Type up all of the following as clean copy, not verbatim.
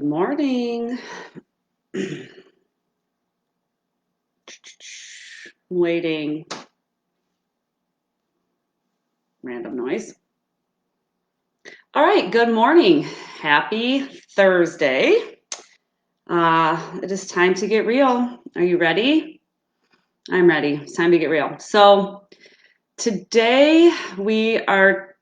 Good morning. Waiting. Random noise. All right, good morning. Happy Thursday. It is time to get real. Are you ready? I'm ready. It's time to get real. So today we are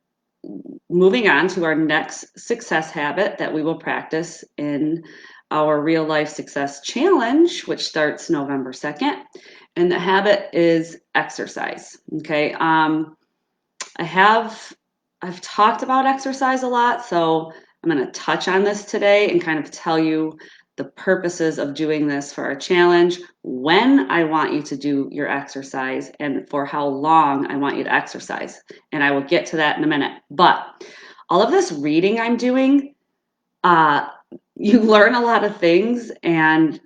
moving on to our next success habit that we will practice in our real life success challenge, which starts November 2nd. And the habit is exercise. Okay. I've talked about exercise a lot, so I'm going to touch on this today and kind of tell you the purposes of doing this for our challenge, when I want you to do your exercise, and for how long I want you to exercise. And I will get to that in a minute. But all of this reading I'm doing, you learn a lot of things and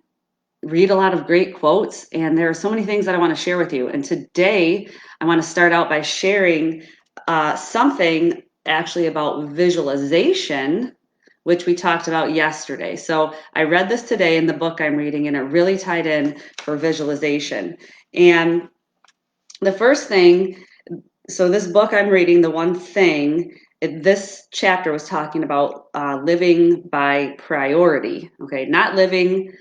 read a lot of great quotes, and there are so many things that I want to share with you. And today I want to start out by sharing something actually about visualization, which we talked about yesterday. So I read this today in the book I'm reading, and it really tied in for visualization. And the first thing, so this book I'm reading, The One Thing, this chapter was talking about living by priority, okay? Not living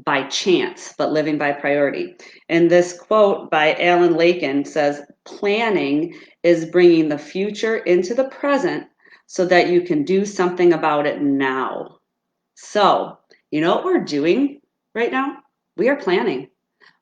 by chance, but living by priority. And this quote by Alan Lakin says, planning is bringing the future into the present so that you can do something about it now. So, you know what we're doing right now? We are planning.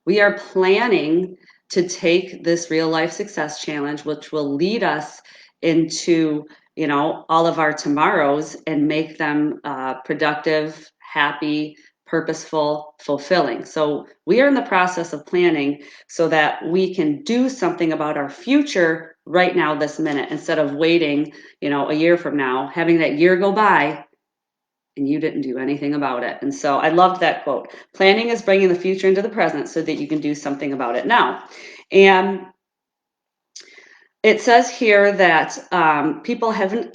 We are planning to take this real life success challenge, which will lead us into, all of our tomorrows and make them productive, happy, purposeful, fulfilling. So we are in the process of planning so that we can do something about our future right now, this minute, instead of waiting, a year from now, having that year go by and you didn't do anything about it. And so I loved that quote. Planning is bringing the future into the present so that you can do something about it now. And it says here that people haven't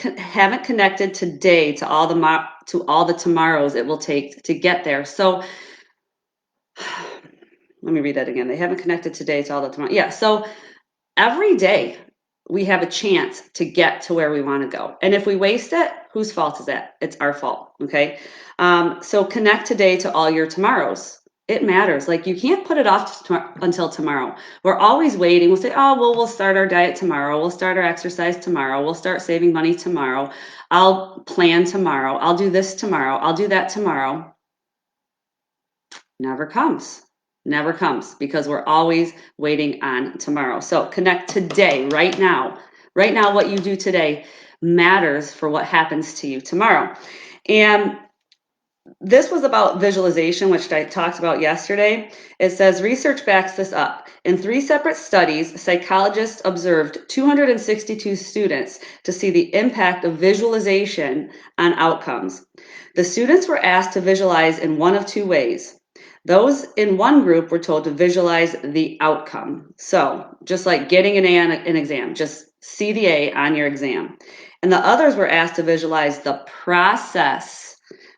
connected today to all the tomorrows it will take to get there. So let me read that again. They haven't connected today to all the tomorrow. Yeah. So every day we have a chance to get to where we want to go. And if we waste it, whose fault is that? It's our fault. Okay. So connect today to all your tomorrows. It matters. Like, you can't put it off until tomorrow. We're always waiting. We'll say, oh, well, we'll start our diet tomorrow. We'll start our exercise tomorrow. We'll start saving money tomorrow. I'll plan tomorrow. I'll do this tomorrow. I'll do that tomorrow. Never comes. Never comes, because we're always waiting on tomorrow. So connect today, right now. Right now, what you do today matters for what happens to you tomorrow. And this was about visualization, which I talked about yesterday. It says research backs this up. In 3 separate studies, psychologists observed 262 students to see the impact of visualization on outcomes. The students were asked to visualize in one of 2 ways. Those in one group were told to visualize the outcome. So just like getting an A on an exam, just see the A on your exam. And the others were asked to visualize the process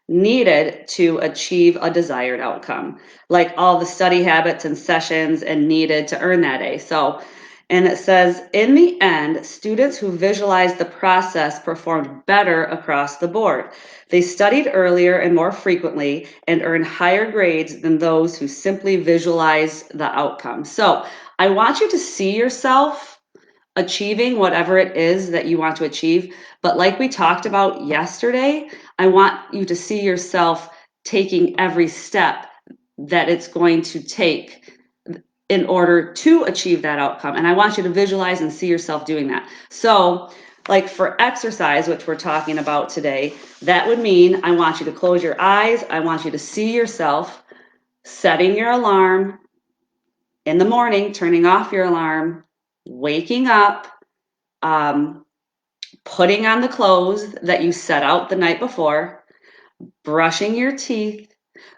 needed to achieve a desired outcome, like all the study habits and sessions and needed to earn that A. So, and it says, in the end, students who visualized the process performed better across the board. They studied earlier and more frequently and earned higher grades than those who simply visualized the outcome. So I want you to see yourself achieving whatever it is that you want to achieve. But like we talked about yesterday, I want you to see yourself taking every step that it's going to take in order to achieve that outcome. And I want you to visualize and see yourself doing that. So, like for exercise, which we're talking about today, that would mean I want you to close your eyes. I want you to see yourself setting your alarm in the morning, turning off your alarm, waking up, putting on the clothes that you set out the night before, brushing your teeth,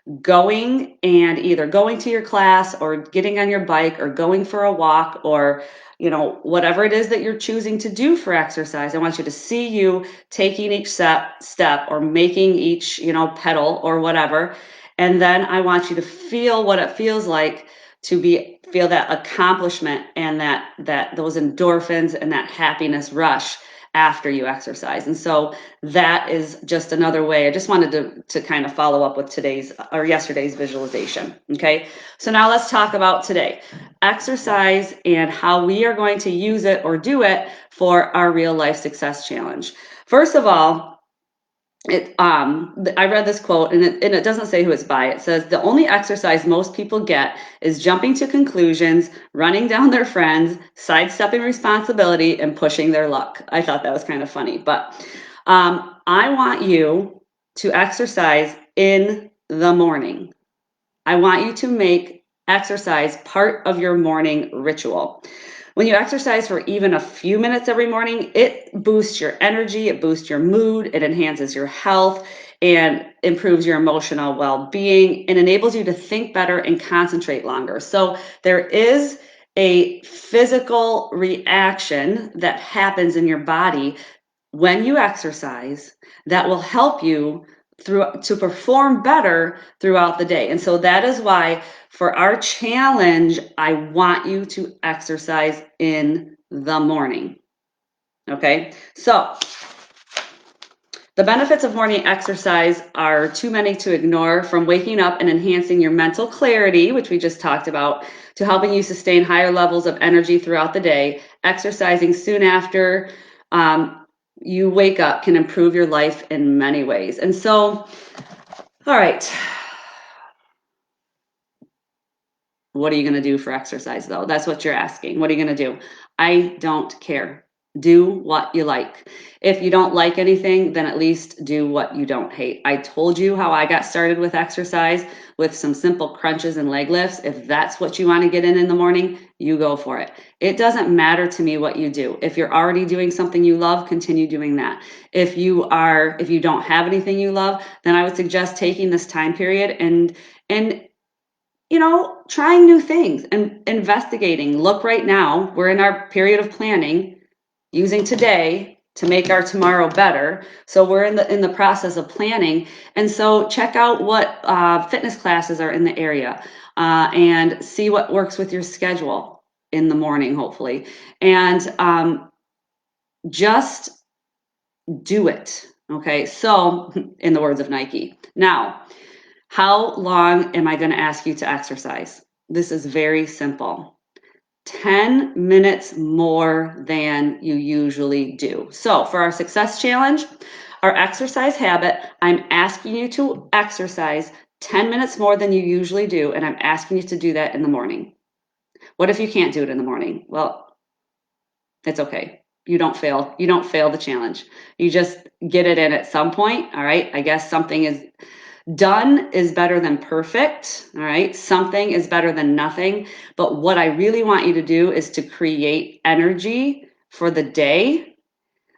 either going to your class or getting on your bike or going for a walk or, whatever it is that you're choosing to do for exercise. I want you to see you taking each step or making each, pedal or whatever. And then I want you to feel what it feels like to feel that accomplishment and that those endorphins and that happiness rush after you exercise. And so that is just another way. I just wanted to kind of follow up with today's or yesterday's visualization. Okay. So now let's talk about today. Exercise and how we are going to use it or do it for our real life success challenge. First of all, I read this quote and it doesn't say who it's by. It says the only exercise most people get is jumping to conclusions, running down their friends, sidestepping responsibility, and pushing their luck. I thought that was kind of funny, but I want you to exercise in the morning. I want you to make exercise part of your morning ritual. When you exercise for even a few minutes every morning, it boosts your energy, it boosts your mood, it enhances your health, and improves your emotional well-being, and enables you to think better and concentrate longer. So there is a physical reaction that happens in your body when you exercise that will help you to perform better throughout the day. And so that is why for our challenge, I want you to exercise in the morning. Okay, so the benefits of morning exercise are too many to ignore, from waking up and enhancing your mental clarity, which we just talked about, to helping you sustain higher levels of energy throughout the day. Exercising soon after you wake up can improve your life in many ways. And so, all right, what are you going to do for exercise though? That's what you're asking. What are you going to do? I don't care. Do what you like. If you don't like anything, then at least do what you don't hate. I told you how I got started with exercise with some simple crunches and leg lifts. If that's what you want to get in the morning, you go for it. It doesn't matter to me what you do. If you're already doing something you love, continue doing that. If you don't have anything you love, then I would suggest taking this time period and trying new things and investigating. Look, right now, we're in our period of planning, using today to make our tomorrow better. So we're in the process of planning. And so check out what fitness classes are in the area and see what works with your schedule in the morning, hopefully. And just do it. Okay. So in the words of Nike. Now, how long am I going to ask you to exercise? This is very simple. 10 minutes more than you usually do. So for our success challenge, our exercise habit, I'm asking you to exercise 10 minutes more than you usually do, and I'm asking you to do that in the morning. What if you can't do it in the morning? Well, it's okay. You don't fail. You don't fail the challenge. You just get it in at some point. All right. I guess something is done is better than perfect. All right. Something is better than nothing. But what I really want you to do is to create energy for the day.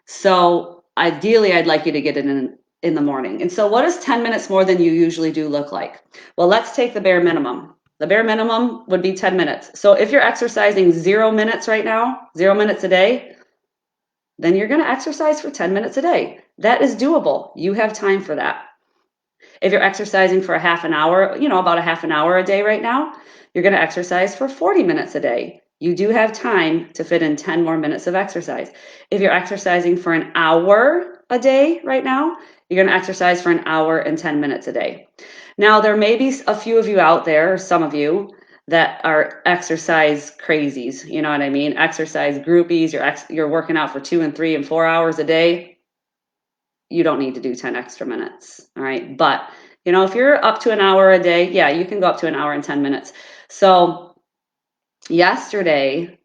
So ideally, I'd like you to get it in the morning. And so what does 10 minutes more than you usually do look like? Well, let's take the bare minimum. The bare minimum would be 10 minutes. So if you're exercising 0 minutes right now, 0 minutes a day, then you're going to exercise for 10 minutes a day. That is doable. You have time for that. If you're exercising for a half an hour, about a half an hour a day right now, you're going to exercise for 40 minutes a day. You do have time to fit in 10 more minutes of exercise. If you're exercising for an hour a day right now, you're going to exercise for an hour and 10 minutes a day. Now, there may be a few of you out there, or some of you, that are exercise crazies. You know what I mean? Exercise groupies. You're working out for 2 and 3 and 4 hours a day. You don't need to do 10 extra minutes. All right. But, if you're up to an hour a day, yeah, you can go up to an hour and 10 minutes. So yesterday,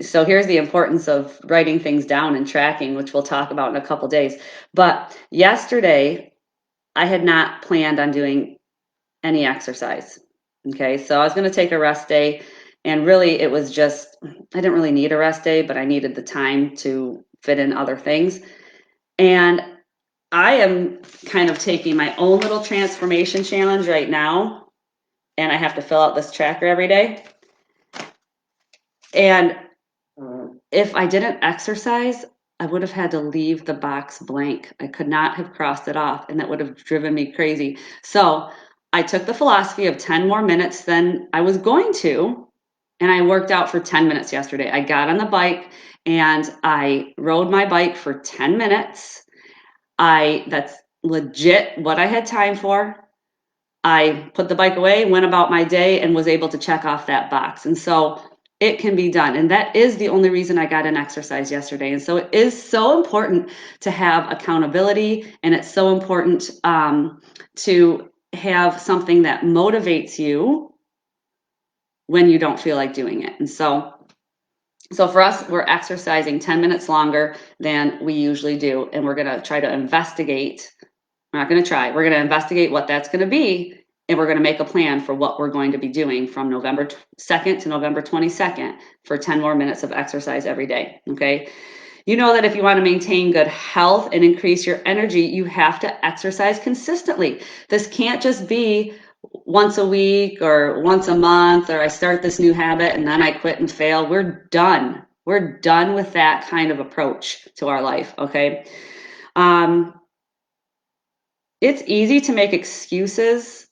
so here's the importance of writing things down and tracking, which we'll talk about in a couple days. But yesterday, I had not planned on doing any exercise. Okay. So I was going to take a rest day. And really, it was just, I didn't really need a rest day, but I needed the time to fit in other things. And I am kind of taking my own little transformation challenge right now, and I have to fill out this tracker every day. And if I didn't exercise, I would have had to leave the box blank. I could not have crossed it off, and that would have driven me crazy. So I took the philosophy of 10 more minutes than I was going to, and I worked out for 10 minutes yesterday. I got on the bike and I rode my bike for 10 minutes. That's legit what I had time for. I put the bike away, went about my day, and was able to check off that box. And so it can be done. And that is the only reason I got an exercise yesterday. And so it is so important to have accountability, and it's so important to have something that motivates you when you don't feel like doing it. And so for us, we're exercising 10 minutes longer than we usually do. And we're going to try to investigate. We're not going to try. We're going to investigate what that's going to be, and we're going to make a plan for what we're going to be doing from November 2nd to November 22nd for 10 more minutes of exercise every day, okay? You know that if you want to maintain good health and increase your energy, you have to exercise consistently. This can't just be once a week or once a month, or I start this new habit and then I quit and fail. We're done. We're done with that kind of approach to our life, okay? It's easy to make excuses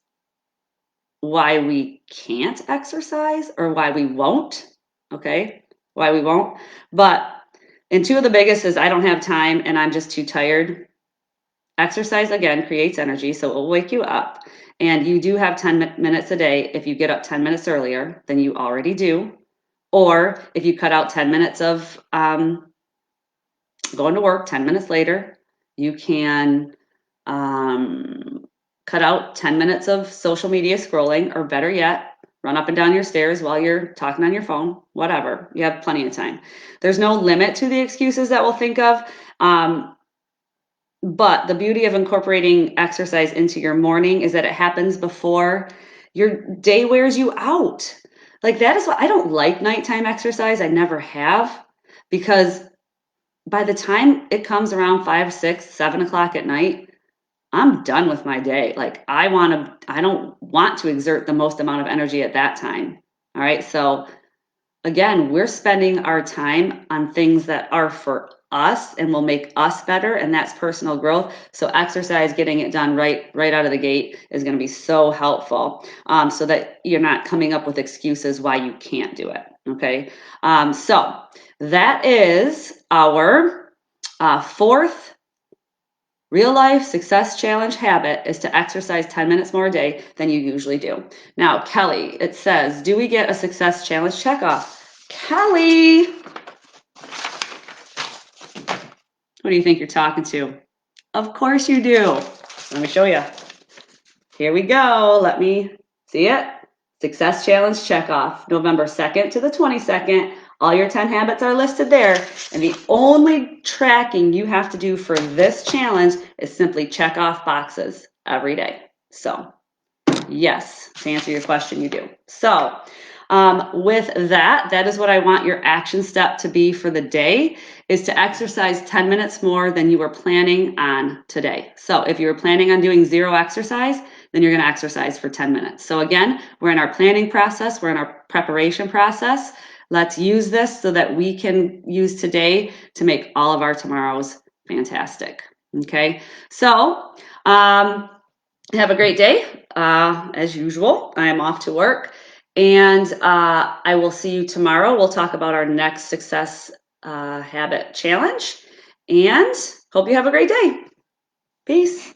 why we can't exercise or why we won't, okay? Why we won't. And two of the biggest is I don't have time and I'm just too tired. Exercise, again, creates energy, so it will wake you up. And you do have 10 minutes a day if you get up 10 minutes earlier than you already do. Or if you cut out 10 minutes of going to work 10 minutes later, you can cut out 10 minutes of social media scrolling, or better yet, run up and down your stairs while you're talking on your phone, whatever. You have plenty of time. There's no limit to the excuses that we'll think of. But the beauty of incorporating exercise into your morning is that it happens before your day wears you out. Like, that is why I don't like nighttime exercise. I never have, because by the time it comes around 5, 6, 7 o'clock at night, I'm done with my day. Like, I don't want to exert the most amount of energy at that time. All right. So again, we're spending our time on things that are for us and will make us better, and that's personal growth. So exercise, getting it done right out of the gate, is going to be so helpful, so that you're not coming up with excuses why you can't do it. Okay. So that is our fourth real life success challenge habit, is to exercise 10 minutes more a day than you usually do. Now, Kelly, it says, do we get a success challenge checkoff? Kelly, who do you think you're talking to? Of course you do. Let me show you. Here we go. Let me see it. Success challenge checkoff, November 2nd to the 22nd. All your 10 habits are listed there. And the only tracking you have to do for this challenge is simply check off boxes every day. So, yes, to answer your question, you do. So, with that is what I want your action step to be for the day, is to exercise 10 minutes more than you were planning on today. So if you were planning on doing 0 exercise, then you're going to exercise for 10 minutes. So again, we're in our planning process. We're in our preparation process. Let's use this so that we can use today to make all of our tomorrows fantastic. Okay. So, have a great day. As usual, I am off to work, and I will see you tomorrow. We'll talk about our next success habit challenge, and hope you have a great day. Peace.